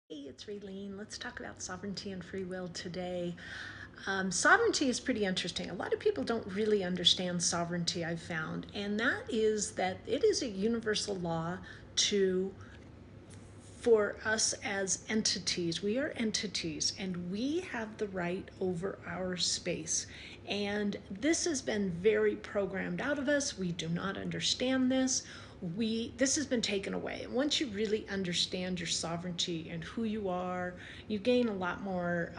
Hey, it's Raelene. Let's talk about sovereignty and free will today. Sovereignty is pretty interesting. A lot of people don't really understand sovereignty, I've found, and that is that it is a universal law to for us as entities. We are entities and we have the right over our space. And this has been very programmed out of us. We do not understand this. This has been taken away. And once you really understand your sovereignty and who you are, you gain a lot more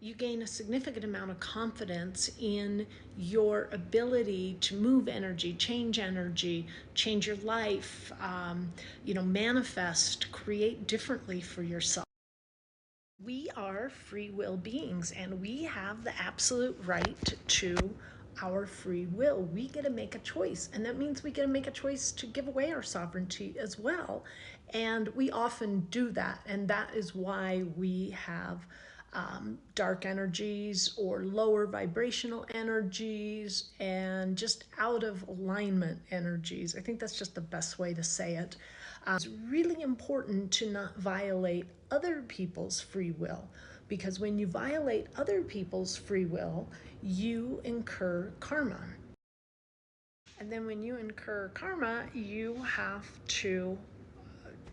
you gain a significant amount of confidence in your ability to move energy, change your life, manifest, create differently for yourself. We are free will beings and we have the absolute right to our free will. We get to make a choice, and that means we get to make a choice to give away our sovereignty as well. And we often do that, and that is why we have dark energies or lower vibrational energies and just out of alignment energies. I think that's just the best way to say it. It's really important to not violate other people's free will, because when you violate other people's free will, you incur karma. And then when you incur karma, you have to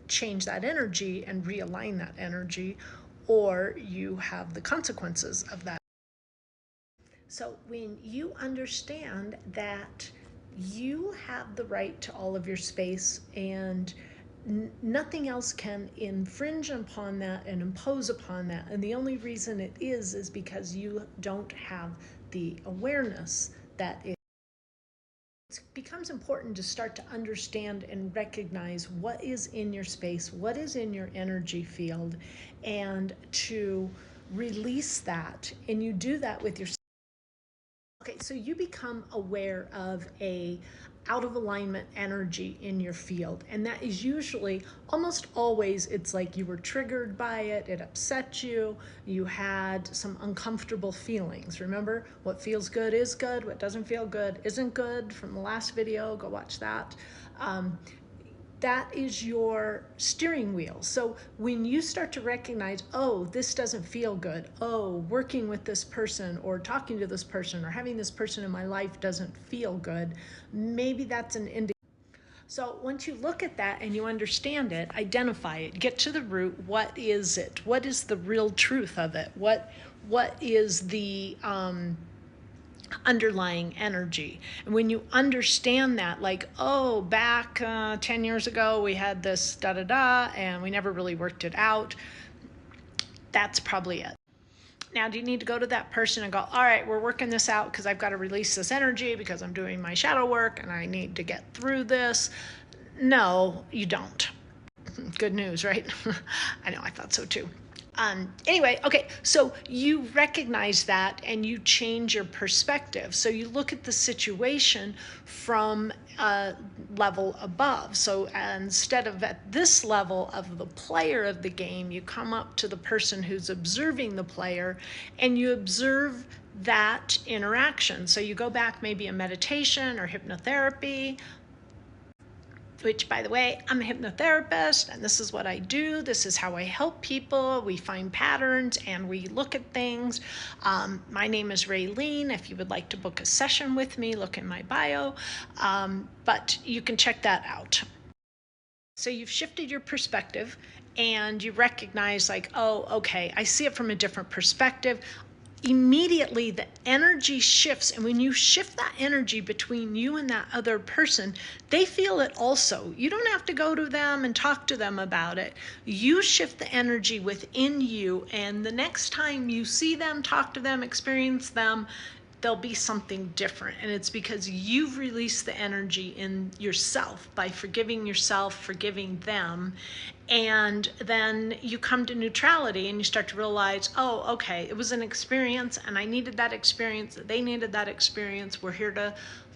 change that energy and realign that energy, or you have the consequences of that. So when you understand that you have the right to all of your space and nothing else can infringe upon that and impose upon that, and the only reason it is because you don't have the awareness that it becomes important to start to understand and recognize what is in your space, what is in your energy field, and to release that. And you do that with your Okay, so you become aware of a out of alignment energy in your field, and that is usually, almost always, it's like you were triggered by it, it upset you, you had some uncomfortable feelings. Remember, what feels good is good, what doesn't feel good isn't good, from the last video, go watch that. That is your steering wheel. So when you start to recognize, oh, this doesn't feel good, oh, working with this person or talking to this person or having this person in my life doesn't feel good, maybe that's an indicator. So once you look at that and you understand it, identify it, get to the root. What is it? What is the real truth of it? What is the underlying energy? And when you understand that, like, oh, back 10 years ago we had this da-da-da and we never really worked it out, that's probably it. Now, do you need to go to that person and go, all right, we're working this out because I've got to release this energy because I'm doing my shadow work and I need to get through this? No, you don't. Good news, right? I know, I thought so too. Anyway, okay, so you recognize that and you change your perspective. So you look at the situation from a level above. So instead of at this level of the player of the game, you come up to the person who's observing the player and you observe that interaction. So you go back maybe a meditation or hypnotherapy, which, by the way, I'm a hypnotherapist and this is what I do. This is how I help people. We find patterns and we look at things. My name is Raelene. If you would like to book a session with me, look in my bio, but you can check that out. So you've shifted your perspective and you recognize, like, oh, okay, I see it from a different perspective. Immediately the energy shifts, and when you shift that energy between you and that other person, they feel it also. You don't have to go to them and talk to them about it. You shift the energy within you, and the next time you see them, talk to them, experience them, there'll be something different. And it's because you've released the energy in yourself by forgiving yourself, forgiving them. And then you come to neutrality and you start to realize, oh, okay, it was an experience and I needed that experience, they needed that experience. We're here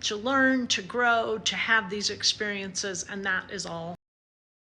to learn, to grow, to have these experiences, and that is all.